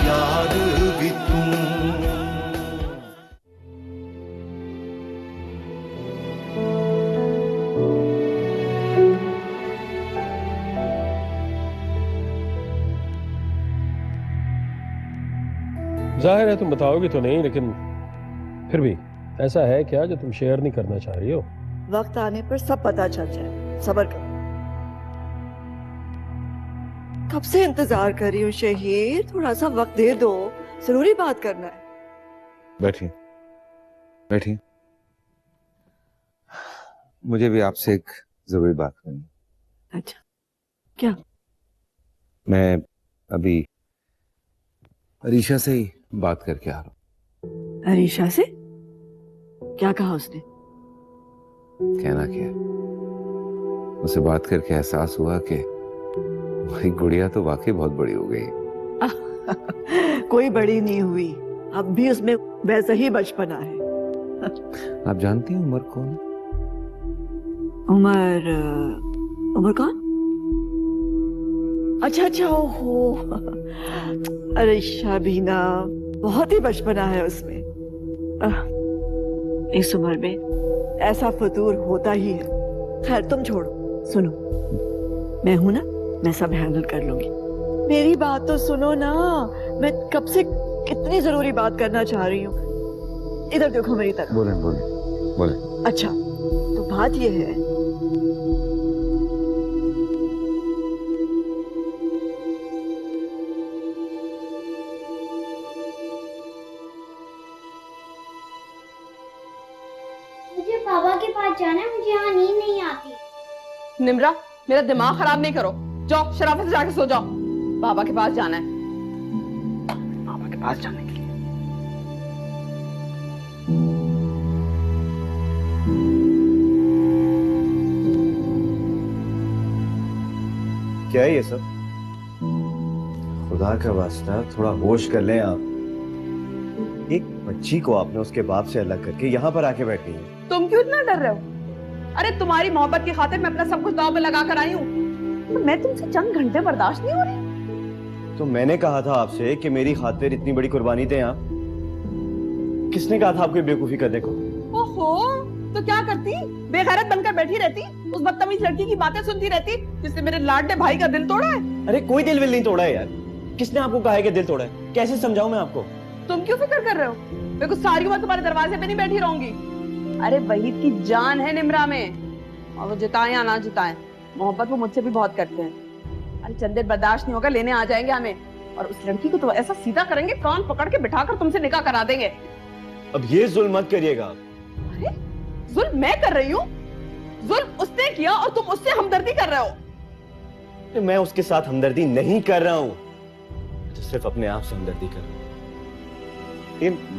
याद भी तू। जाहिर है तुम बताओगी तो नहीं, लेकिन फिर भी ऐसा है क्या जो तुम शेयर नहीं करना चाह रही हो? वक्त आने पर सब पता चल जाए, सब्र करो। कब से इंतजार कर रही हूँ शहीद, थोड़ा सा वक्त दे दो, जरूरी बात करना है। बैठिए बैठिए, मुझे भी आपसे एक जरूरी बात करनी है। अच्छा, क्या? मैं अभी अरीशा से ही बात करके आ रहा हूँ। अरीशा से? क्या कहा उसने? कहना क्या है, उससे बात करके एहसास हुआ कि भाई गुड़िया तो वाकई बहुत बड़ी हो गई। कोई बड़ी नहीं हुई, अब भी उसमें वैसा ही बचपना है। आप जानती हैं उमर कौन है? उमर कौन? अच्छा अच्छा, ओहो, अरीशा भी ना, बहुत ही बचपना है उसमें। इस उम्र में ऐसा फतूर होता ही है। खैर तुम छोड़ो, सुनो, मैं हूं ना, मैं सब हैंडल कर लूंगी। मेरी बात तो सुनो ना, मैं कब से कितनी जरूरी बात करना चाह रही हूँ। इधर देखो मेरी तरफ। बोले बोले बोले। अच्छा, तो बात ये है, मुझे पापा के पास जाना है, मुझे यहाँ नींद नहीं आती। निम्रा, मेरा दिमाग खराब नहीं करो, जाओ शराफत से जाके सो जाओ। बाबा के पास जाना है, बाबा के पास जाने के लिए। क्या है ये सब? खुदा का वास्ता थोड़ा होश कर लें आप। एक बच्ची को आपने उसके बाप से अलग करके यहाँ पर आके बैठी है। तुम क्यों इतना डर रहे हो? अरे तुम्हारी मोहब्बत की खातिर मैं अपना सब कुछ दांव पे लगा कर आई हूँ। तो मैं तुमसे चंद घंटे बर्दाश्त नहीं हो रही। तो मैंने कहा था आपसे कि मेरी खातिर इतनी बड़ी कुर्बानी दें आप। किसने कहा था आपको बेवकूफी करने को? ओहो, तो क्या करती? बेगैरत बनकर बैठी रहती, उस बदतमीज लड़की की बातें सुनती रहती जिसने मेरे लाडले भाई का दिल तोड़ा है। अरे कोई दिल विल नहीं तोड़ा है यार। किसने आपको कहा है कि दिल तोड़ा है? कैसे समझाऊं मैं आपको? तुम क्यों फिक्र कर रहे हो? मैं कुछ सारी उम्र तुम्हारे दरवाजे पे नहीं बैठी रहूंगी। अरे वहीद की जान है निम्रा में, और वो जिताए या ना जिताए, मोहब्बत वो मुझसे भी बहुत करते हैं। अरे चंद देर बर्दाश्त नहीं होगा, लेने आ जाएंगे हमें, और उस लड़की को तो ऐसा सीधा करेंगे, कान पकड़ के बिठाकर तुमसे निकाह करा देंगे। अब ये जुल्म मत करिएगा। अरे जुल्म मैं कर रही हूँ? जुल्म उसने किया और तुम उससे हमदर्दी कर रहे हो। मैं उसके साथ हमदर्दी नहीं कर रहा हूं, तो सिर्फ अपने आप से हमदर्दी कर रहा हूं।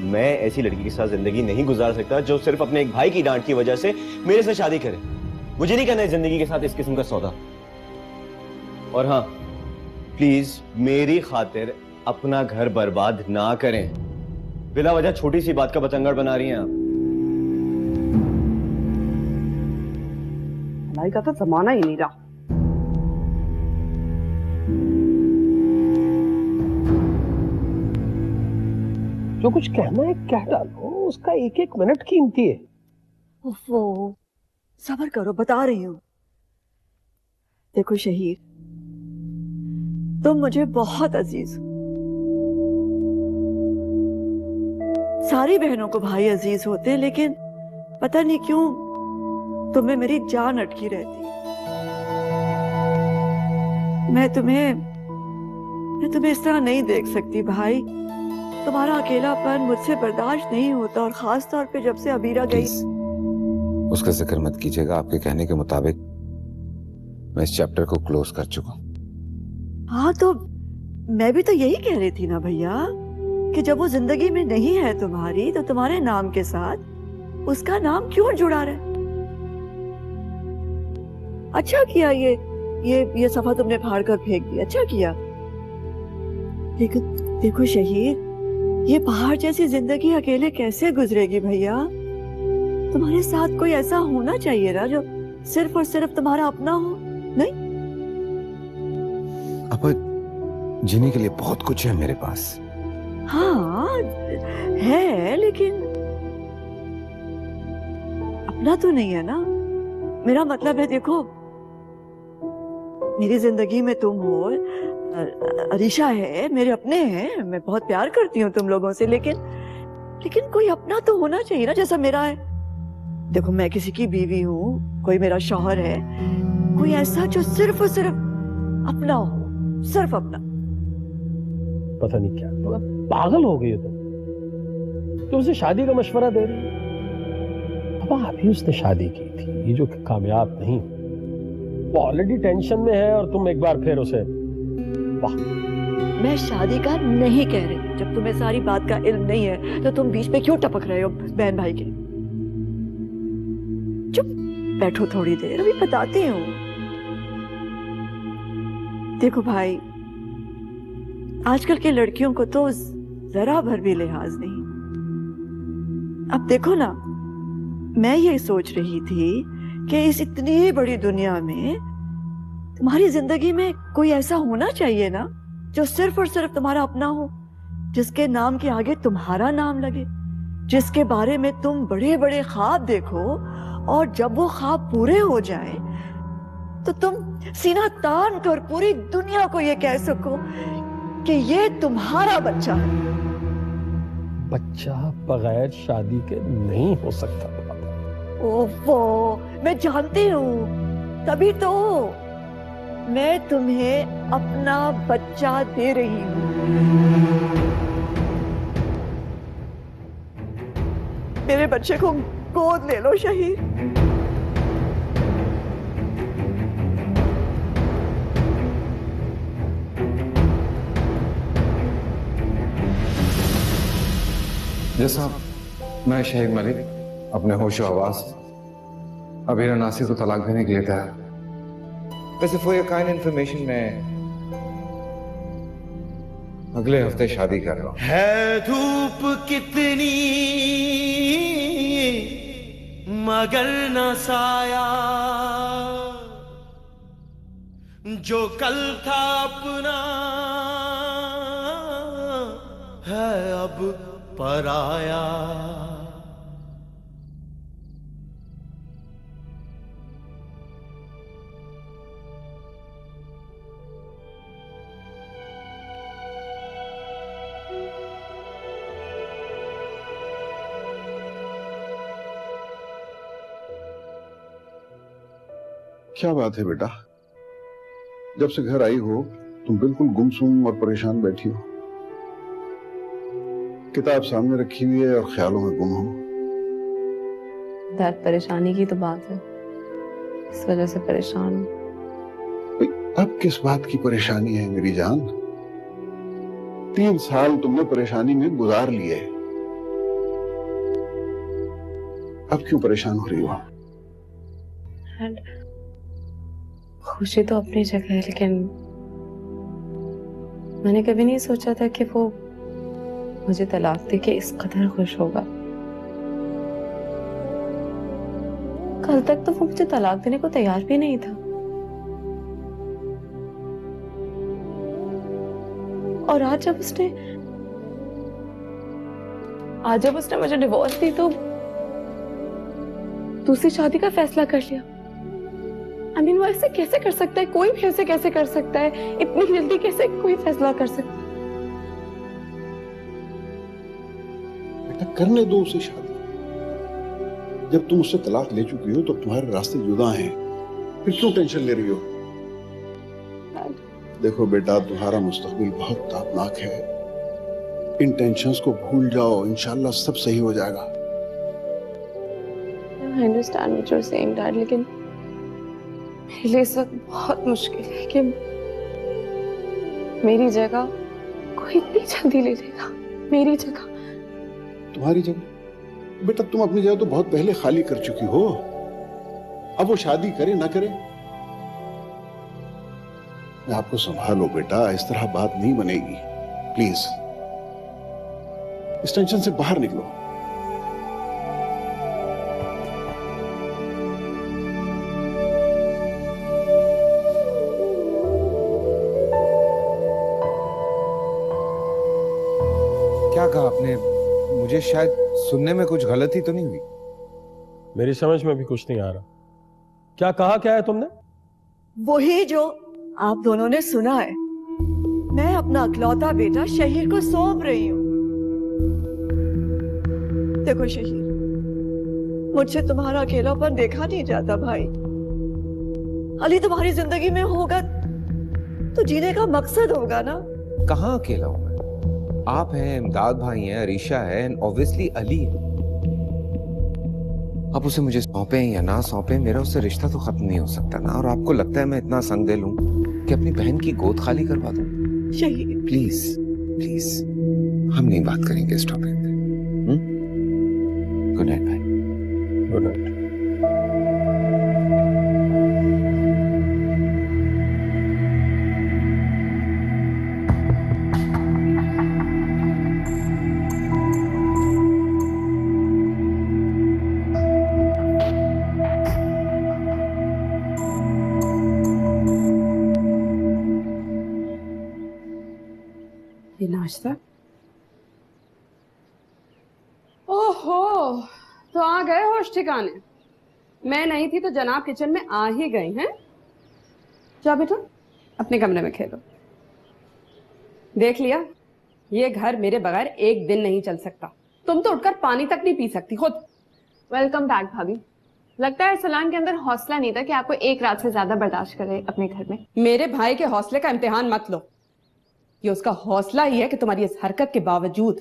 मैं ऐसी लड़की के साथ जिंदगी नहीं गुजार सकता जो सिर्फ अपने एक भाई की डांट की वजह से मेरे से शादी करे। मुझे नहीं करना है जिंदगी के साथ इस किस्म का सौदा। और हाँ, प्लीज मेरी खातिर अपना घर बर्बाद ना करें। बिला वजह छोटी सी बात का बतंगड़ बना रही हैं आप। भलाई का तो जमाना ही नहीं रहा। जो कुछ कहना है कह डालो, उसका एक एक मिनट कीमती है। ओफो, सब्र करो, बता रही हूँ। देखो शहीद, तुम मुझे बहुत अजीज हो। सारी बहनों को भाई अजीज होते हैं, लेकिन पता नहीं क्यों तुम्हें मेरी जान अटकी रहती है। मैं तुम्हें इस तरह नहीं देख सकती भाई। तुम्हारा अकेलापन मुझसे बर्दाश्त नहीं होता, और खास तौर पे जब से अबीरा गई। उसका जिक्र मत कीजिएगा। आपके कहने के मुताबिक मैं इस चैप्टर को क्लोज कर चुका हूं। हाँ, तो मैं भी तो यही कह रही थी ना भैया, कि जब वो जिंदगी में नहीं है तुम्हारी, तो तुम्हारे नाम के साथ उसका नाम क्यों जुड़ा रहे? अच्छा किया ये सफा तुमने फाड़ कर फेंक दिया, अच्छा किया। लेकिन देखो शहीद, ये पहाड़ जैसी जिंदगी अकेले कैसे गुजरेगी भैया? तुम्हारे साथ कोई ऐसा होना चाहिए ना जो सिर्फ और सिर्फ तुम्हारा अपना हो। नहीं अब जीने के लिए बहुत कुछ है मेरे पास। हाँ है, लेकिन अपना तो नहीं है ना। मेरा मतलब है, देखो मेरी जिंदगी में तुम हो, अरीशा है, मेरे अपने हैं, मैं बहुत प्यार करती हूँ तुम लोगों से, लेकिन कोई अपना तो होना चाहिए ना, जैसा मेरा है। देखो मैं किसी की बीवी हूँ, कोई मेरा शौहर है, कोई ऐसा जो सिर्फ और सिर्फ अपना हो, सिर्फ अपना। पता नहीं क्या पागल हो गई हो तुम उसे शादी का मशवरा दे रही हो। अब अभी उसने शादी की थी, ये जो कामयाब नहीं, वो ऑलरेडी टेंशन में है और तुम एक बार फिर उसे, वाह। मैं शादी का नहीं कह रही। जब तुम्हें सारी बात का इल्म नहीं है तो तुम बीच में क्यों टपक रहे हो बहन भाई के? चुप बैठो थोड़ी देर, अभी बताती हूँ। देखो भाई, आजकल के लड़कियों को तो जरा भर भी लिहाज नहीं। अब देखो ना, मैं ये सोच रही थी कि इस इतनी बड़ी दुनिया में तुम्हारी जिंदगी में कोई ऐसा होना चाहिए ना, जो सिर्फ और सिर्फ तुम्हारा अपना हो, जिसके नाम के आगे तुम्हारा नाम लगे, जिसके बारे में तुम बड़े बड़े ख्वाब देखो, और जब वो ख्वाब पूरे हो जाएं, तो तुम सीना तान कर पूरी दुनिया को ये कह सको कि ये तुम्हारा बच्चा है। बच्चा बगैर शादी के नहीं हो सकता पापा। ओफो, मैं जानती हूँ, तभी तो मैं तुम्हें अपना बच्चा दे रही हूँ। मेरे बच्चे को गोद ले लो शहीद। जैसा मैं शहीद मलिक अपने होशो आवाज अबीरा नासिर को तलाक देने के लिए तैयार। वैसे फॉर योर काइंड इंफॉर्मेशन मैं अगले हफ्ते शादी कर रहा हूँ। है धूप कितनी मगर न साया, जो कल था अपना है अब पराया। क्या बात है बेटा, जब से घर आई हो तुम बिल्कुल गुमसुम और परेशान बैठी हो। किताब सामने रखी हुई है और ख्यालों में गुम हो। दर्द परेशानी की तो बात है, इस वजह से परेशान हूँ। अब किस बात की परेशानी है मेरी जान? 3 साल तुमने परेशानी में गुजार लिए, अब क्यों परेशान हो रही हो? खुशी तो अपनी जगह है, लेकिन मैंने कभी नहीं सोचा था कि वो मुझे तलाक दे के इस कदर खुश होगा। कल तक तो वो मुझे तलाक देने को तैयार भी नहीं था, और आज जब उसने मुझे डिवोर्स दी तो दूसरी शादी का फैसला कर लिया। I mean, वो ऐसे कैसे कर सकता है? कोई भी ऐसे कैसे कर सकता है? इतनी जल्दी कैसे कोई फैसला कर सकता है? बेटा करने दो उसे शादी। जब तुम उससे तलाक ले चुकी हो तो तुम्हारे रास्ते जुदा हैं, फिर क्यों टेंशन ले रही हो? देखो बेटा, तुम्हारा मुस्तकबिल बहुत तापनाक है। इन टेंशन्स को भूल जाओ, इंशाल्लाह सब सही हो जाएगा। I understand what you're saying, Dad, लेकिन मेरे लिए इस वक्त बहुत मुश्किल है कि मेरी जगह कोई इतनी जल्दी ले लेगा। मेरी जगह, तुम्हारी जगह? बेटा तुम अपनी जगह तो बहुत पहले खाली कर चुकी हो। अब वो शादी करे ना करे, मैं आपको संभालो बेटा, इस तरह बात नहीं बनेगी। प्लीज इस टेंशन से बाहर निकलो। क्या कहा आपने? मुझे शायद सुनने में कुछ गलती तो नहीं हुई? मेरी समझ में भी कुछ नहीं आ रहा। क्या है तुमने? वही जो आप दोनों ने सुना है। मैं अपना इकलौता बेटा शहीर को सौंप रही हूँ। देखो शहीर, मुझसे तुम्हारा अकेलापन देखा नहीं जाता भाई। अली तुम्हारी जिंदगी में होगा तो जीने का मकसद होगा ना। कहाँ अकेला हूं मैं? आप हैं, इमदाद भाई हैं, अरीशा है, एंड ऑब्वियसली अली है। आप उसे मुझे सौंपे या ना सौंपे, मेरा उससे रिश्ता तो खत्म नहीं हो सकता ना। और आपको लगता है मैं इतना संग दिल हूं कि अपनी बहन की गोद खाली करवा दूं? शहीर प्लीज प्लीज, हम नहीं बात करेंगे इस टॉपिक पे। गुड नाइट भाई। Good night. ये नाश्ता। ओहो, तो आ गए होश ठिकाने। मैं नहीं थी तो जनाब किचन में आ ही गए हैं। जा बेटा, अपने कमरे में खेलो। देख लिया, ये घर मेरे बगैर एक दिन नहीं चल सकता। तुम तो उठकर पानी तक नहीं पी सकती खुद। वेलकम बैक भाभी। लगता है सलान के अंदर हौसला नहीं था कि आपको एक रात से ज्यादा बर्दाश्त करे अपने घर में। मेरे भाई के हौसले का इम्तिहान मत लो। ये उसका हौसला ही है कि तुम्हारी इस हरकत के बावजूद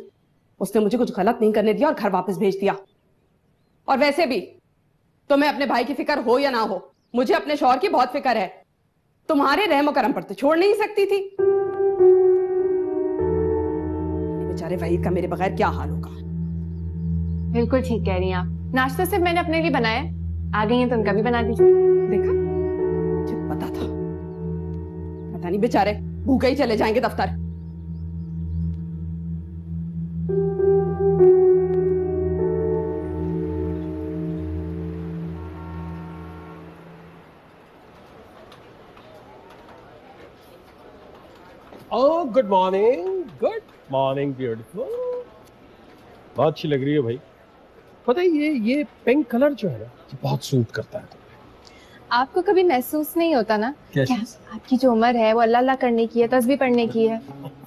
उसने मुझे कुछ गलत नहीं करने दिया और घर वापस भेज दिया। और वैसे भी तुम्हें अपने भाई की फिक्र हो या ना हो, मुझे अपने शौहर की बहुत फिक्र है। तुम्हारे रहम करम पर तो छोड़ नहीं सकती थी। बेचारे वहीद का मेरे बगैर क्या हाल होगा। बिल्कुल ठीक कह रही हैं आप। नाश्ता सिर्फ मैंने अपने लिए बनाया, आ गई हैं तो उनका भी बना दीजिए। देखा, मुझे पता था। पता नहीं बेचारे भूखे ही चले जाएंगे दफ्तर। Oh good morning beautiful. बहुत अच्छी लग रही है भाई। पता है ये पिंक कलर जो है ना, ये बहुत सूट करता है। आपको कभी महसूस नहीं होता ना कि कैसे? आपकी जो उम्र है वो अल्लाह अल्लाह करने की है, तस्बीह पढ़ने की है।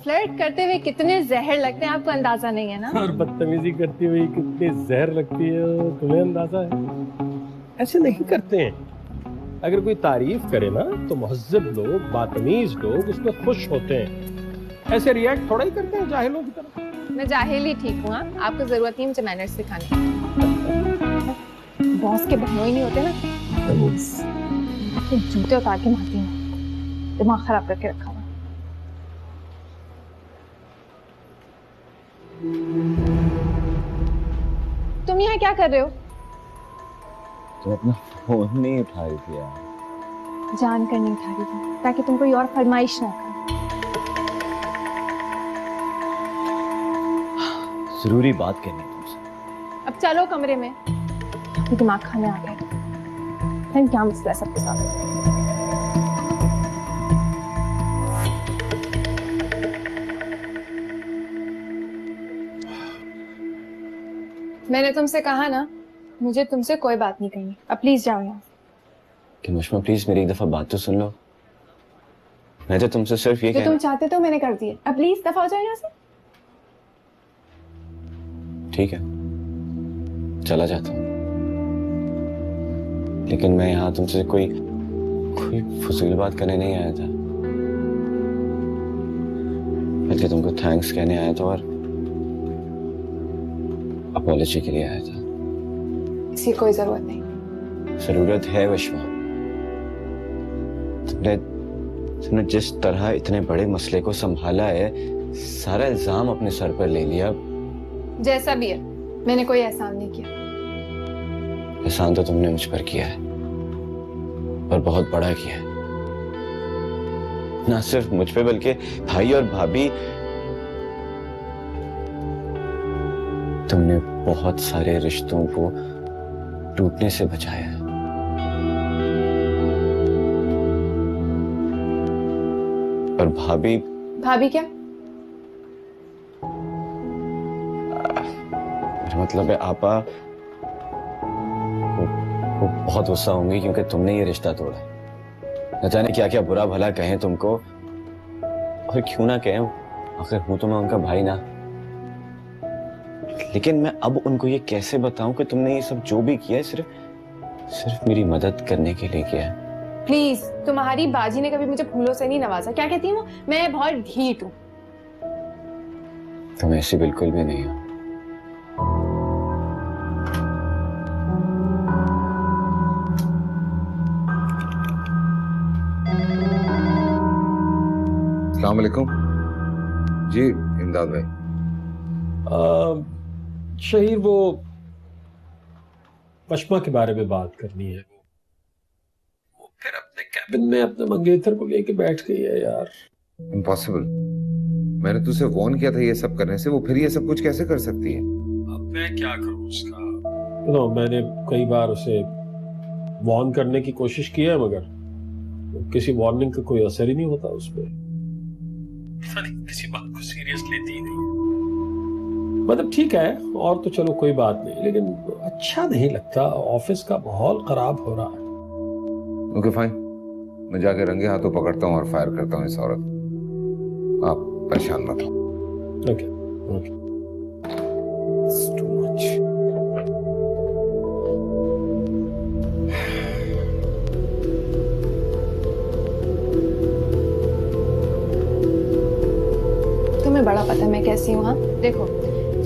फ्लर्ट करते हुए कितने जहर लगते हैं आपको अंदाजा नहीं है ना। और बदतमीजी करती हुई कितनी जहर लगती है तुम्हें अंदाजा है। ऐसे नहीं करते हैं। अगर कोई तारीफ करे ना तो मुहज्जब लोग, बातमीज लोग उस पर खुश होते हैं। ऐसे रिएक्ट थोड़ा ही करते हैं जाहिलों की तरह। मैं जाहिल ही ठीक हूँ। आपको जरूरत नहीं मुझे मैनर्स सिखाने की। बॉस के बहनों ही नहीं होते ना, आपके जूते उतार के मारती हूँ। दिमाग खराब करके रखा हुआ। तुम यहाँ क्या कर रहे हो? तो अपना फोन नहीं उठा रही थी यार। जान कर नहीं उठा रही थी ताकि तुम कोई और फरमाइश ना करो। जरूरी बात करनी है तुमसे। अब चलो कमरे में। दिमाग खाने आ गया। क्या मसला है सबके साथ? मैंने तुमसे कहा ना, मुझे तुमसे कोई बात नहीं करनी। अब प्लीज जाओ यहाँ। कि मुश्मा प्लीज मेरी एक दफा बात तो सुन लो। मैं तो तुमसे सिर्फ ये जो तुम चाहते थे मैंने कर दिया। अब प्लीज दफा हो जाओ यहाँ से। ठीक है, चला जाता हूँ। लेकिन मैं यहाँ तुमसे कोई फजूल बात करने नहीं आया था, बल्कि तुमको थैंक्स कहने आया था और अपॉलॉजी के लिए आया था। इसकी कोई जरूरत नहीं। जरूरत है विश्वा। तुमने जिस तरह इतने बड़े मसले को संभाला है, सारा इल्जाम अपने सर पर ले लिया। जैसा भी है, मैंने कोई एहसान नहीं किया। एहसान तो तुमने मुझ पर किया है, और बहुत बड़ा किया है। ना सिर्फ मुझ पे बल्कि भाई और भाभी, तुमने बहुत सारे रिश्तों को टूटने से बचाया है। और भाभी भाभी क्या? मतलब है आपा वो बहुत गुस्सा होंगी क्योंकि तुमने ये रिश्ता तोड़ा। न जाने क्या क्या बुरा भला कहें तुमको, और क्यों ना कहें, आखिर हूं तो मैं उनका भाई ना। लेकिन मैं अब उनको ये कैसे बताऊं कि तुमने ये सब जो भी किया है सिर्फ मेरी मदद करने के लिए किया है। प्लीज, तुम्हारी बाजी ने कभी मुझे फूलों से नहीं नवाजा। क्या कहती हूँ मैं बहुत ढीठ हूँ। तुम ऐसी बिल्कुल भी नहीं हो। अस्सलाम वालेकुम जी इमदाद भाई। शहीर, वो पश्मा के बारे में बात करनी है। वो फिर अपने कैबिन में अपने मंगेतर को लेके बैठ गई है यार। इम्पॉसिबल। मैंने तुझसे वॉर्न किया था ये सब करने से, वो फिर ये सब कुछ कैसे कर सकती है? अब मैं क्या करूं उसका? मैंने कई बार उसे वॉर्न करने की कोशिश की है, मगर किसी वार्निंग का कोई असर ही नहीं होता उसपे। किसी बात को सीरियस लेती ही नहीं। मतलब ठीक है, और तो चलो कोई बात नहीं, लेकिन अच्छा नहीं लगता। ऑफिस का माहौल खराब हो रहा है। ओके फाइन, मैं जाके रंगे हाथों पकड़ता हूँ और फायर करता हूँ इस औरत। आप परेशान मत हो। Okay okay. Too much. तुम्हें बड़ा पता है मैं कैसी हूँ। हाँ देखो,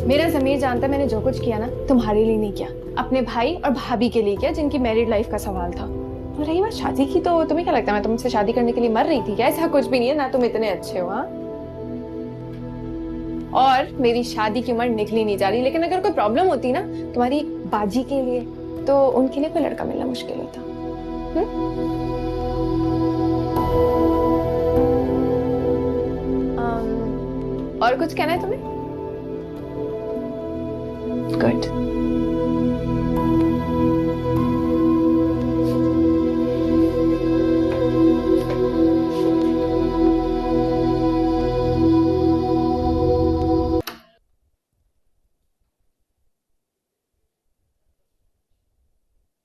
मेरा ज़मीर जानता है मैंने जो कुछ किया ना तुम्हारे लिए नहीं किया, अपने भाई और भाभी के लिए किया जिनकी मैरिड लाइफ का सवाल था। और रही बात शादी की, तो तुम्हें क्या लगता है मैं तुमसे शादी करने के लिए मर रही थी क्या? ऐसा कुछ भी नहीं है, ना तुम इतने अच्छे हो। हाँ, और मेरी शादी की उम्र निकली नहीं जा रही, लेकिन अगर कोई प्रॉब्लम होती ना तुम्हारी बाजी के लिए, तो उनके लिए कोई लड़का मिलना मुश्किल होता। और कुछ कहना है तुम्हें? गुड।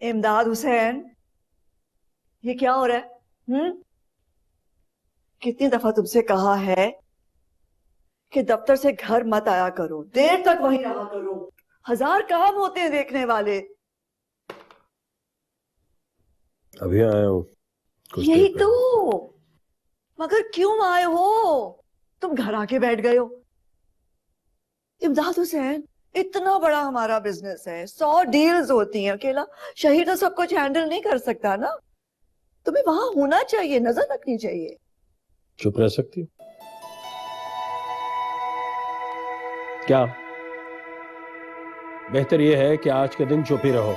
इमदाद हुसैन, ये क्या हो रहा है? कितनी दफा तुमसे कहा है कि दफ्तर से घर मत आया करो, देर तक वहीं रहा करो, हजार काम होते हैं देखने वाले। अभी आया हूँ। यही तो, मगर क्यों आए हो? तुम घर आके बैठ गए हो। इमदाद हुसैन, इतना बड़ा हमारा बिजनेस है, 100 डील्स होती हैं, अकेला शहीर तो सब कुछ हैंडल नहीं कर सकता ना। तुम्हें वहां होना चाहिए, नजर रखनी चाहिए। चुप रह सकती हो क्या? बेहतर यह है कि आज के दिन चुप ही रहो।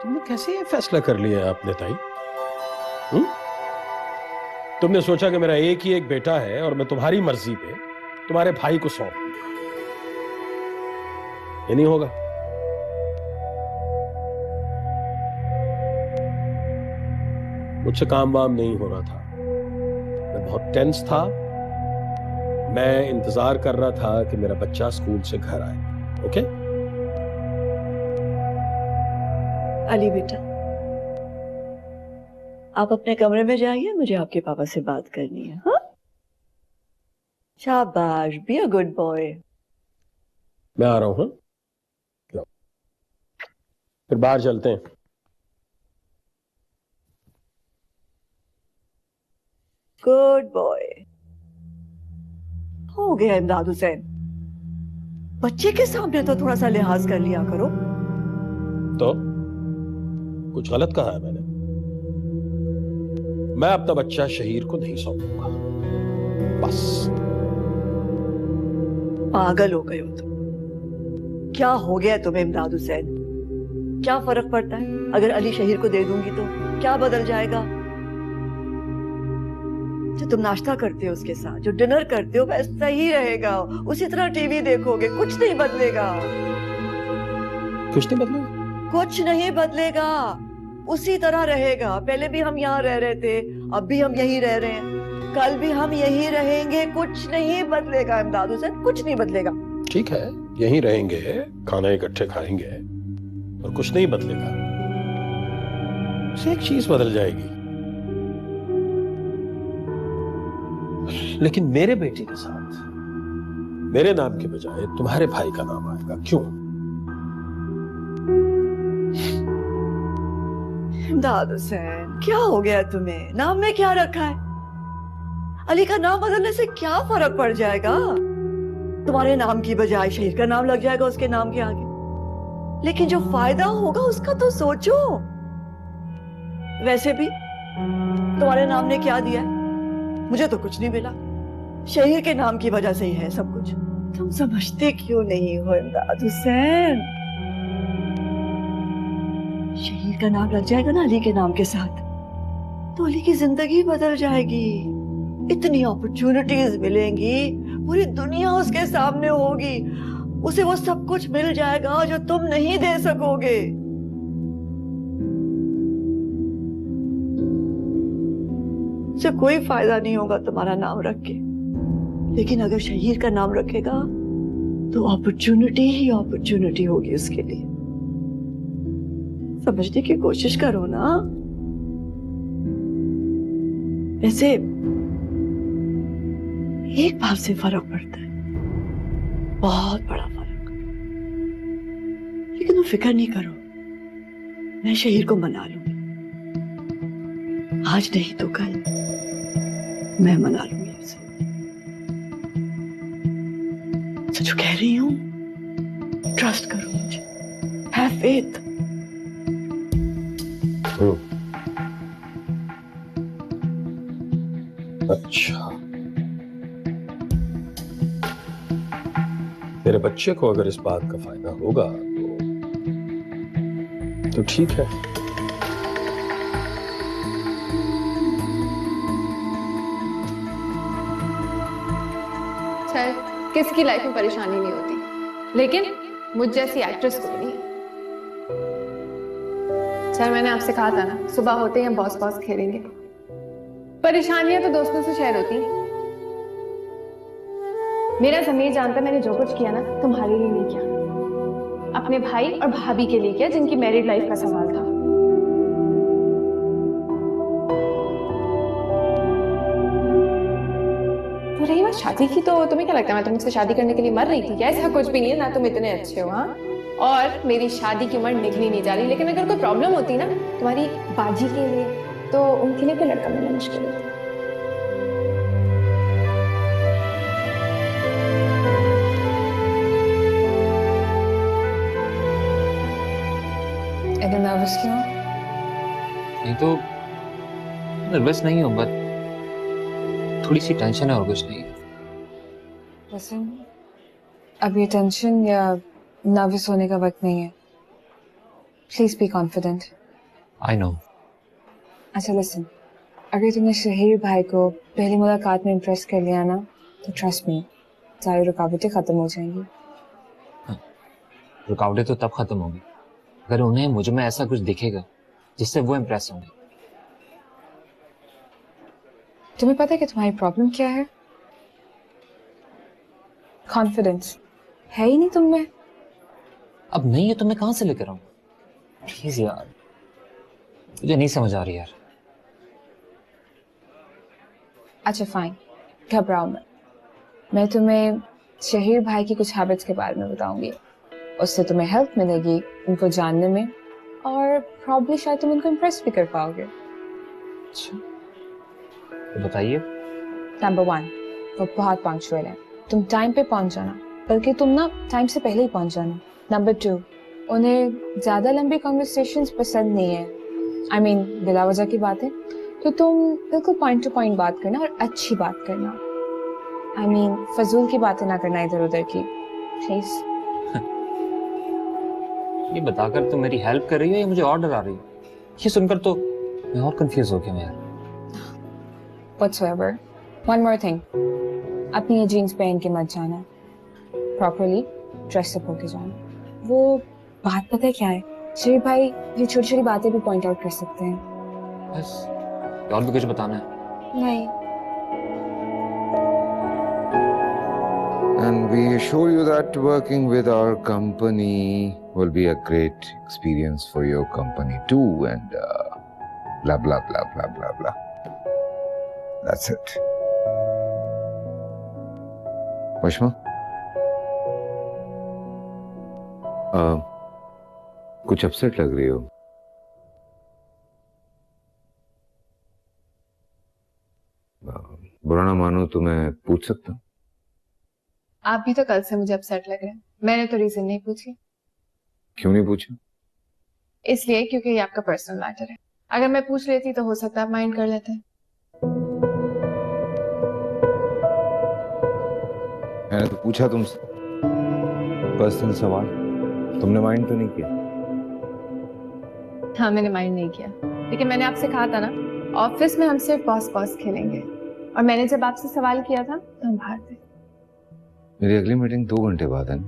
तुमने कैसे ये फैसला कर लिया आपने ताई? तुमने सोचा कि मेरा एक ही एक बेटा है और मैं तुम्हारी मर्जी पे तुम्हारे भाई को सौंप दूंगा। ये नहीं होगा। मुझसे काम वाम नहीं हो रहा था, मैं बहुत टेंस था। मैं इंतजार कर रहा था कि मेरा बच्चा स्कूल से घर आए। ओके अली बेटा, आप अपने कमरे में जाइए, मुझे आपके पापा से बात करनी है। हाँ, शाबाश, बी अ गुड बॉय। मैं आ रहा हूं। फिर बाहर चलते हैं। Good boy. हो गया इमदाद हुसैन, बच्चे के सामने तो थोड़ा सा लिहाज कर लिया करो। तो कुछ गलत कहा है मैंने? मैं अपना बच्चा शहीर को नहीं सौंपूंगा, बस। पागल हो गए हो तुम। क्या हो गया तुम्हें इमदाद हुसैन? क्या फर्क पड़ता है अगर अली शहीर को दे दूंगी तो? क्या बदल जाएगा? जो तुम नाश्ता करते हो उसके साथ, जो डिनर करते हो, वैसा ही रहेगा। उसी तरह टीवी देखोगे, कुछ नहीं बदलेगा। कुछ नहीं बदलेगा? कुछ नहीं बदलेगा, उसी तरह रहेगा। पहले भी हम यहाँ रह रहे थे, अब भी हम यहीं रह रहे हैं। कल भी हम यही रहेंगे, कुछ नहीं बदलेगा इमदाद हुसैन, कुछ नहीं बदलेगा। ठीक है, यहीं रहेंगे, खाना इकट्ठे खाएंगे और कुछ नहीं बदलेगा। एक चीज बदल जाएगी, लेकिन मेरे बेटे के साथ मेरे नाम के बजाय तुम्हारे भाई का नाम आएगा। क्यों? इमदाद हुसैन, क्या हो गया तुम्हें? नाम में क्या रखा है? अली का नाम बदलने से क्या फर्क पड़ जाएगा? तुम्हारे नाम की बजाय शहीद का नाम लग जाएगा उसके नाम के आगे। लेकिन जो फायदा होगा उसका तो सोचो। वैसे भी तुम्हारे नाम ने क्या दिया है? मुझे तो कुछ नहीं मिला। शहीर के नाम की वजह से ही है सब कुछ। तुम समझते क्यों नहीं हो इमदाद हुसैन? शहीर का नाम लग जाएगा ना अली के नाम के साथ, तो अली की जिंदगी बदल जाएगी। इतनी अपॉर्चुनिटीज मिलेंगी, पूरी दुनिया उसके सामने होगी। उसे वो सब कुछ मिल जाएगा जो तुम नहीं दे सकोगे। उसे कोई फायदा नहीं होगा तुम्हारा नाम रख के, लेकिन अगर शहीर का नाम रखेगा तो अपॉर्चुनिटी ही अपॉर्चुनिटी होगी उसके लिए। समझने की कोशिश करो ना। वैसे एक बात से फर्क पड़ता है, बहुत बड़ा फर्क। लेकिन तुम फिक्र नहीं करो, मैं शहीर को मना लूंगी। आज नहीं तो कल मैं मना लूंगी उसे। सच कह रही हूं, ट्रस्ट करो मुझे, हैव फेथ। अच्छा, तेरे बच्चे को अगर इस बात का फायदा होगा तो ठीक है। सर, किसकी लाइफ में परेशानी नहीं होती, लेकिन मुझ जैसी एक्ट्रेस को नहीं। सर, मैंने आपसे कहा था ना, सुबह होते ही हम बॉस बॉस खेलेंगे। परेशानियां तो दोस्तों से शेयर होती हैं। मेरा ज़मीर जानता है मैंने जो कुछ किया ना, तुम्हारे लिए नहीं किया, अपने भाई और भाभी के लिए किया जिनकी मैरिड लाइफ का सवाल था। तो रही बात शादी की, तो तुम्हें क्या लगता है मैं तुमसे शादी करने के लिए मर रही थी क्या? ऐसा कुछ भी नहीं है ना, तुम इतने अच्छे हो। हाँ, और मेरी शादी की उम्र निकली नहीं जा रही, लेकिन अगर कोई प्रॉब्लम होती ना तुम्हारी बाजी के लिए, तो उनके लिए कोई लड़का मिलना मुश्किल है। इतना नर्वस क्यों? नहीं तो नर्वस नहीं हूँ, बट थोड़ी सी टेंशन है और कुछ नहीं। लिसन, अब ये टेंशन या नर्वस होने का वक्त नहीं है। Please be confident. I know. अच्छा लिसन, अगर तुमने शहीर भाई को पहली मुलाकात में इम्प्रेस कर लिया ना, तो ट्रस्ट मी, सारी रुकावटें खत्म हो जाएंगी। रुकावटें तो तब खत्म होंगी अगर उन्हें मुझ में ऐसा कुछ दिखेगा जिससे वो इम्प्रेस होंगे। तुम्हें पता है कि तुम्हारी प्रॉब्लम क्या है? कॉन्फिडेंस है ही नहीं तुम में। अब नहीं है तो मैं कहां से लेकर आऊं? प्लीज यार, मुझे नहीं समझ आ रही यार। अच्छा फाइन, घबराओ मत। मैं तुम्हें शहीर भाई की कुछ हैबिट्स के बारे में बताऊंगी। उससे तुम्हें हेल्प मिलेगी उनको जानने में, और प्रॉब्ली शायद तुम उनको इम्प्रेस भी कर पाओगे। अच्छा, तो बताइए। नंबर 1, वो बहुत पंक्चुअल है। तुम टाइम पे पहुंच जाना, बल्कि तुम ना टाइम से पहले ही पहुंच जाना। नंबर 2, उन्हें ज्यादा लंबी कॉन्वर्सेशंस पसंद नहीं है। I mean, बिला वजह की बातें। तो तुम बिल्कुल पॉइंट टू पॉइंट बात करना और अच्छी बात करना। I mean, फजूल की बातें ना करना इधर उधर की, प्लीज। ये बताकर तुम मेरी हेल्प कर रही हो या मुझे और डरा रही हो? ये सुनकर तो मैं और कंफ्यूज हो गया यार। Whatsoever. One more thing. अपनी ये जीन्स पहन के मत जाना, प्रॉपरली ड्रेस अप होके जाना। वो बात पता है क्या है, शरीफ भाई ये छोटी छोटी बातें भी पॉइंट आउट कर सकते हैं। बस, और भी कुछ बताना है? नहीं, And we assure you that working with our company will be a great experience for your company too, and blah blah blah blah blah blah. That's it. Washma? कुछ अपसेट लग रही हो। बुरा ना मानो तो मैं पूछ सकता हूँ? आप भी तो कल से मुझे अपसेट लग रहे हैं। मैंने तो रीजन नहीं पूछी। क्यों नहीं पूछा? इसलिए क्योंकि ये आपका पर्सनल मैटर है। अगर मैं पूछ लेती तो हो सकता है आप माइंड कर लेते। मैंने तो पूछा तुमसे पर्सनल सवाल, तुमने माइंड तो नहीं किया। हाँ, मैंने माइंड नहीं किया, लेकिन मैंने आपसे कहा था ना, ऑफिस में हम सिर्फ बॉस बॉस खेलेंगे। और मैंने जब आपसे सवाल किया था तो हम बाहर थे। मेरी अगली मीटिंग 2 घंटे बाद है ना,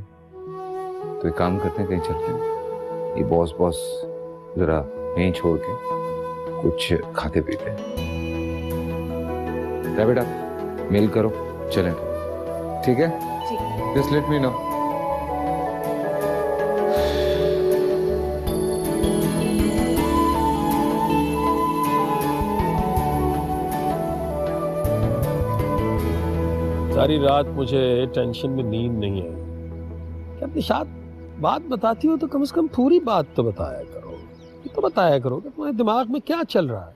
तो एक काम करते हैं, कहीं चलते हैं। ये बॉस बॉस जरा यहीं छोड़ के कुछ खाते पीते हैं। बेटा मेल करो, चलें। ठीक है, जस्ट लेट मी नो। सारी रात मुझे टेंशन में नींद नहीं आई। क्या अपनी साथ बात बताती हो तो कम से कम पूरी बात तो बताया करो। ये तो बताया करो कि तुम्हारे दिमाग में क्या चल रहा है।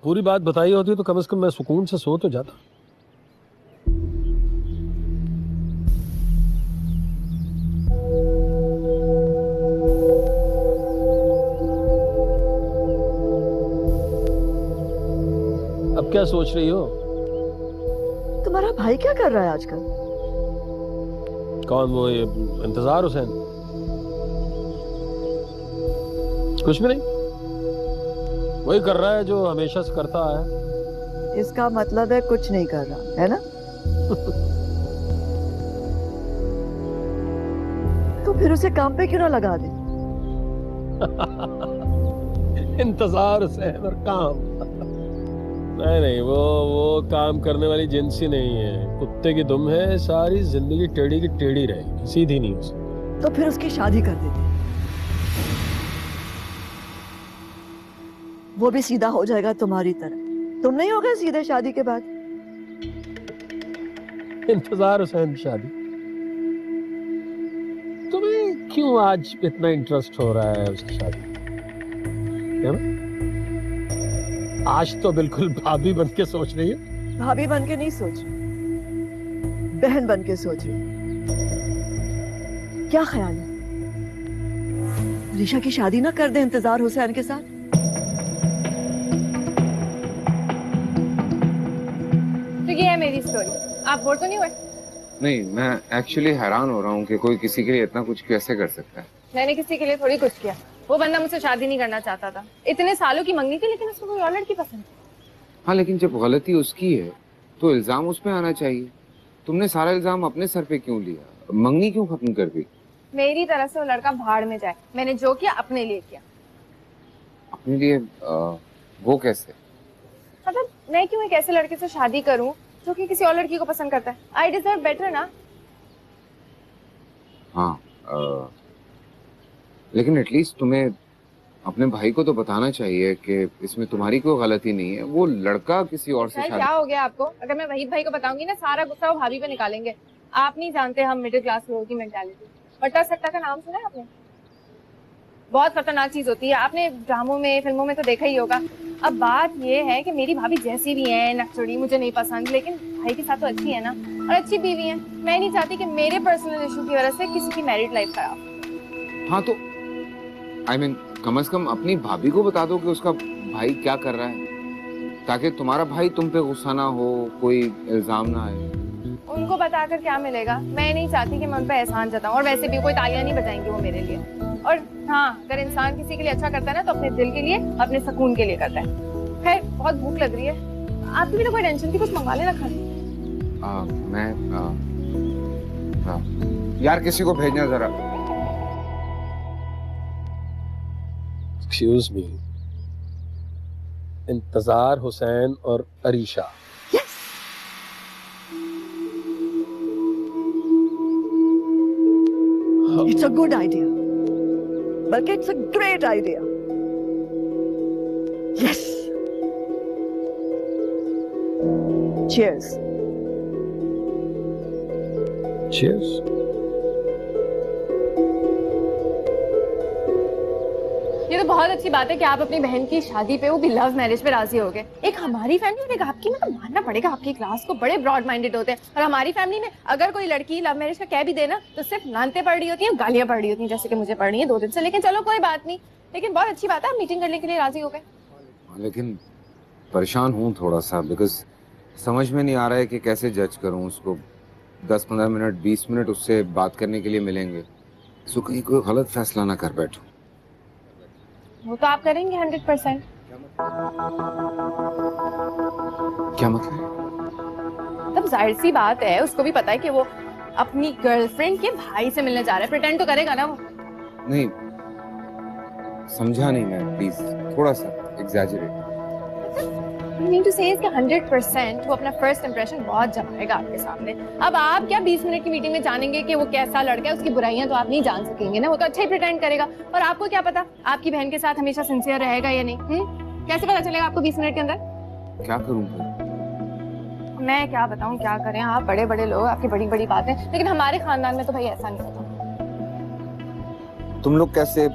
पूरी बात बताई होती तो कम से कम मैं सुकून से सो तो जाता। अब क्या सोच रही हो? तुम्हारा भाई क्या कर रहा है आजकल? कौन? वो ये इंतजार हुसैन? कुछ भी नहीं, वही कर रहा है जो हमेशा से करता है। इसका मतलब है कुछ नहीं कर रहा है ना? तो फिर उसे काम पे क्यों ना लगा दे? इंतजार हुसैन और काम? नहीं नहीं, वो काम करने वाली जिंसी नहीं है। कुत्ते की दुम है, सारी जिंदगी टेढ़ी की टेढ़ी रहेगी, सीधी नहीं हो सकती। तो फिर उसकी शादी कर देते, वो भी सीधा हो जाएगा तुम्हारी तरह। तुम नहीं हो गए सीधे शादी के बाद? इंतजार हुसैन शादी? तुम्हें क्यों आज इतना इंटरेस्ट हो रहा है उसकी शादी? है ना? आज तो बिल्कुल भाभी बन के सोच रही है। भाभी बन के नहीं सोच रही, बहन बन के सोच रही। क्या ख्याल है, रीशा की शादी ना कर दे इंतजार हुसैन के साथ? तो ये है मेरी स्टोरी। आप बोर तो नहीं हुए? नहीं, मैं एक्चुअली हैरान हो रहा हूँ कि कोई किसी के लिए इतना कुछ कैसे कर सकता है। मैंने किसी के लिए थोड़ी कुछ किया। वो बंदा मुझसे शादी नहीं करना चाहता था, इतने सालों की मंगनी थी, लेकिन उसको कोई और लड़की पसंद। हाँ, लेकिन जब गलती उसकी है तो इल्जाम उस पे आना चाहिए। तुमने सारा इल्जाम अपने सर पे क्यों लिया? मंगनी क्यों खत्म कर दी? मेरी तरफ से वो लड़का भाड़ में जाए। मैंने जो किया अपने लिए किया। अपने लिए? वो कैसे? मतलब मैं क्यों एक ऐसे लड़के से शादी करूं जो कि किसी और लड़की को पसंद करता है? आई डिजर्व बेटर ना। हाँ, लेकिन एटलीस्ट तुम्हें अपने भाई को तो बताना चाहिए कि इसमें तुम्हारी कोई गलती नहीं है। वो लड़का किसी और से शादी। क्या हो गया आपको? अगर मैं वहीद भाई को बताऊंगी ना, सारा गुस्सा वो भाभी पे निकालेंगे। आप नहीं जानते हम मिडिल क्लास लोगों की मेंटालिटी। बट्टा सट्टा का नाम सुना है आपने? बहुत खतरनाक चीज होती है। आपने ड्रामों में, फिल्मों में तो देखा ही होगा। अब बात ये है कि मेरी भाभी जैसी भी है, नकचड़ी, मुझे नहीं पसंद, लेकिन भाई के साथ तो अच्छी है ना, और अच्छी बीवी है। मैं नहीं चाहती कि मेरे पर्सनल इशू की वजह से किसी की मैरिड लाइफ खराब। हाँ, तो I mean, कम से कम अपनी भाभी को बता दो कि उसका भाई क्या कर रहा है, ताकि तुम्हारा भाई तुम पे गुस्सा ना हो, कोई इल्जाम ना आए। उनको बताकर क्या मिलेगा? मैं नहीं चाहती कि मैं उन पर एहसान जताऊं, और वैसे भी कोई तालियां नहीं बजाएंगे वो मेरे लिए। और हाँ, अगर इंसान किसी के लिए अच्छा करता है ना, तो अपने दिल के लिए, अपने सुकून के लिए करता है। खैर, बहुत भूख लग रही है। आपकी भी तो कोई टेंशन थी, कुछ मंगा लेना खाने। यार किसी को भेजना जरा। एक्सक्यूज मी, इंतजार हुसैन और Arisha. It's a good idea, बल्कि it's a great idea. Yes, cheers. Cheers. ये तो बहुत अच्छी बात है कि आप अपनी बहन की शादी पे, वो भी लव मैरिज पे राजी हो गए। एक हमारी फैमिली और एक आपकी में तो मानना पड़ेगा, आपकी क्लास को बड़े ब्रॉड माइंडेड होते हैं, और हमारी फैमिली में अगर कोई लड़की लव मैरिज का कह भी देना तो सिर्फ लानते पड़ रही होती है, गालियां पड़ रही होती हैं, जैसे कि मुझे पड़ रही है 2 दिन से। लेकिन चलो कोई बात नहीं, लेकिन बहुत अच्छी बात है, आप मीटिंग करने के लिए राजी हो गए। लेकिन परेशान हूँ थोड़ा सा, बिकॉज समझ में नहीं आ रहा है कि कैसे जज करूँ उसको। 10-15 मिनट 20 मिनट उससे बात करने के लिए मिलेंगे, सो कहीं कोई गलत फैसला ना कर बैठूं। वो तो आप करेंगे 100%। क्या मतलब? तब जाहिर सी बात है, उसको भी पता है कि वो अपनी गर्लफ्रेंड के भाई से मिलने जा रहा है, प्रिटेंड तो करेगा ना वो। नहीं समझा नहीं मैं, प्लीज थोड़ा सा exaggerate. I mean to say is कि 100% वो अपना फर्स्ट इंप्रेशन बहुत जमाएगा आपके सामने। अब आप क्या 20 मिनट की मीटिंग में जानेंगे कि वो कैसा लड़का है, उसकी बुराइयां तो आप नहीं जान सकेंगे ना, वो तो अच्छा ही प्रिटेंड करेगा। और आपको क्या पता आपकी बहन के साथ हमेशा सिंसियर रहेगा या नहीं? कैसे पता चलेगा आपको 20 मिनट के अंदर? क्या करूं फिर? मैं क्या बताऊं, क्या करें, आप बड़े बड़े लोग, आपकी बड़ी बड़ी बातें, लेकिन हमारे खानदान में तो भाई ऐसा नहीं होता। तुम लोग कैसे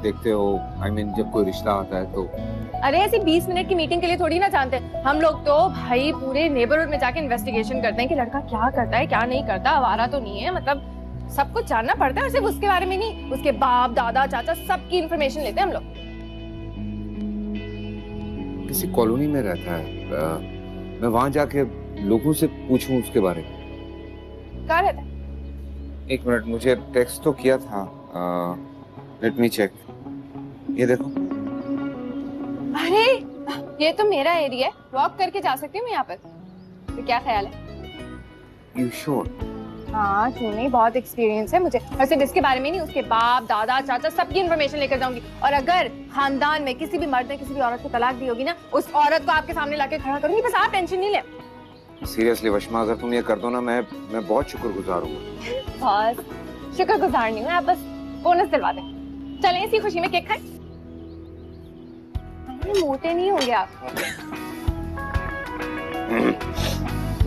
देखते हो? I mean, जब कोई रिश्ता आता है तो? अरे ऐसी 20 मिनट की मीटिंग के लिए थोड़ी ना जानते, हम लोग तो भाई पूरे नेबरहुड में जाके इन्वेस्टिगेशन करते हैं कि लड़का क्या करता है, क्या नहीं करता, आवारा तो नहीं है, मतलब सब कुछ जानना पड़ता है। और सिर्फ उसके बारे में नहीं, उसके बाप दादा चाचा सबकी इंफॉर्मेशन लेते हैं हम लोग। किसी कॉलोनी में रहता है, मैं वहां जाके लोगों से पूछूं उसके बारे में। कहाँ रहता है? 1 मिनट, मुझे टेक्स्ट तो किया था, लेट मी चेक। ये देखो। अरे ये तो मेरा एरिया है, वॉक करके जा सकती हूँ मैं यहाँ पर, तो क्या ख्याल है? You sure? हाँ क्यों नहीं, बहुत एक्सपीरियंस है मुझे। और सिर्फ इसके बारे में नहीं, उसके बाप दादा चाचा सबकी इन्फॉर्मेशन लेकर जाऊंगी। और अगर खानदान में किसी भी मर्द ने किसी भी औरत को तलाक दी होगी ना, उस औरत को आपके सामने लाके खड़ा करूंगी, बस आप टेंशन नहीं ले। सीरियसली वशमा, अगर तुम ये कर दो ना, मैं बहुत शुक्रगुजार हूँ। बस शुक्रगुजार नहीं हूँ, आप बस बोनस दिलवा दें। चलें इसी खुशी में केक खाएं। मोटे नहीं होंगे आप।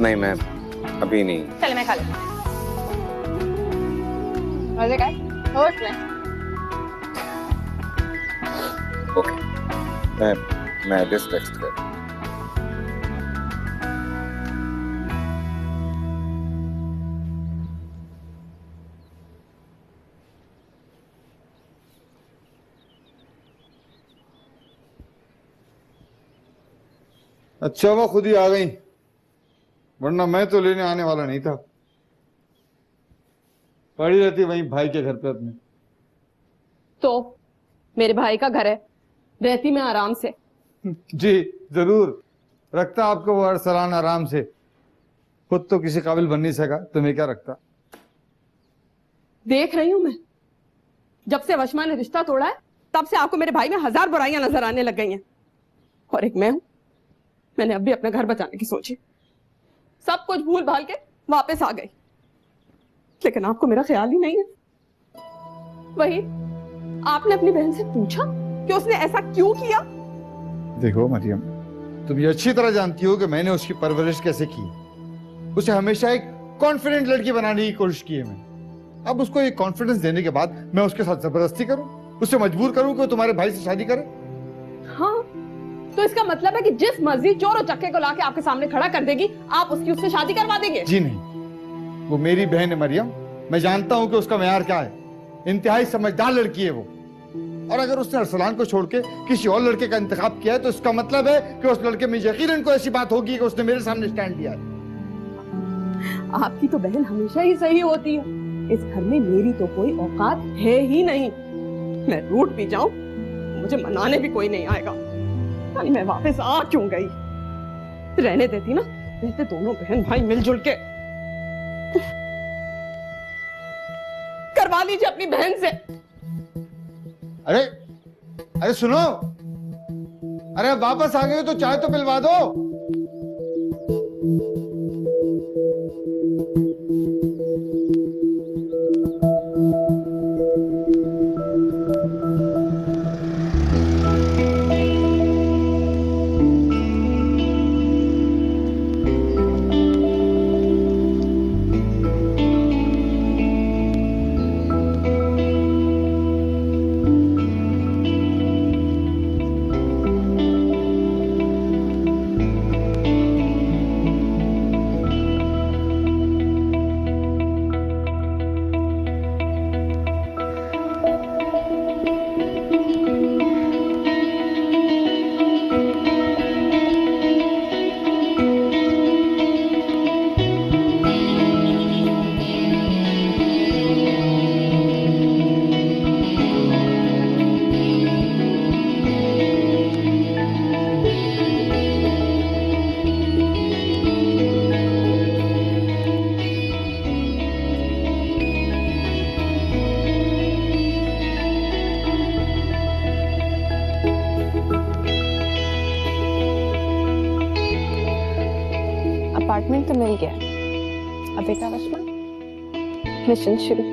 नहीं मैं अभी नहीं। चले मैं खा लेती हूँ। मजे का होश लें। ओके, मैं एड्रेस टेक्स्ट कर। अच्छा वो खुद ही आ गई, वरना मैं तो लेने आने वाला नहीं था। पड़ी रहती वहीं भाई के घर पे अपने। तो मेरे भाई का घर है, रहती मैं आराम से। जी जरूर, रखता आपको वो अरसलान आराम से। खुद तो किसी काबिल बन नहीं सका, तुम्हें क्या रखता। देख रही हूं मैं, जब से वशमा ने रिश्ता तोड़ा है तब से आपको मेरे भाई में 1000 बुराइयां नजर आने लग गई हैं। और एक मैं हूं, मैंने अब भी अपना घर बचाने की सोची, सब कुछ भूल भाल के वापस आ गई। लेकिन आपको मेरा ख्याल ही नहीं है। वही आपने अपनी बहन से पूछा कि उसने ऐसा क्यों किया? देखो मरियम, तुम ये अच्छी तरह जानती हो कि मैंने उसकी परवरिश कैसे की। उसे हमेशा एक कॉन्फिडेंट लड़की बनाने की कोशिश की है मैंने। अब उसको ये कॉन्फिडेंस देने के बाद मैं उसके साथ जबरदस्ती करूं, उसे मजबूर करूं कि वो तुम्हारे भाई से शादी करे? हाँ, तो इसका मतलब है कि जिस मर्जी चोर और चक्के को लाके आपके सामने खड़ा कर देगी, आप उसकी उससे शादी करवा देंगे? जी नहीं, वो मेरी बहन है मरियम, मैं जानता हूं कि उसका मेयार क्या है। इंतहाई समझदार लड़की है वो। और अगर उसने अरसलान को छोड़ के किसी और लड़के का इंतखाब किया है तो इसका मतलब है कि उस लड़के में यकीनन कोई ऐसी बात होगी कि उसने मेरे सामने स्टैंड लिया है। आपकी तो बहन हमेशा ही सही होती है। इस घर में मेरी तो कोई औकात है ही नहीं। मैं रूठ भी जाऊं, मुझे मनाने भी कोई नहीं आएगा। यानी मैं वापस आ क्यों गई? रहने देती ना, रहते दोनों बहन भाई मिलजुल के। करवा लीजिए अपनी बहन से। अरे अरे सुनो, अरे वापस आ गए हो तो चाय तो पिलवा दो। अपार्टमेंट तो मिल गया। अब बेटा रश्मा, मिशन शुरू।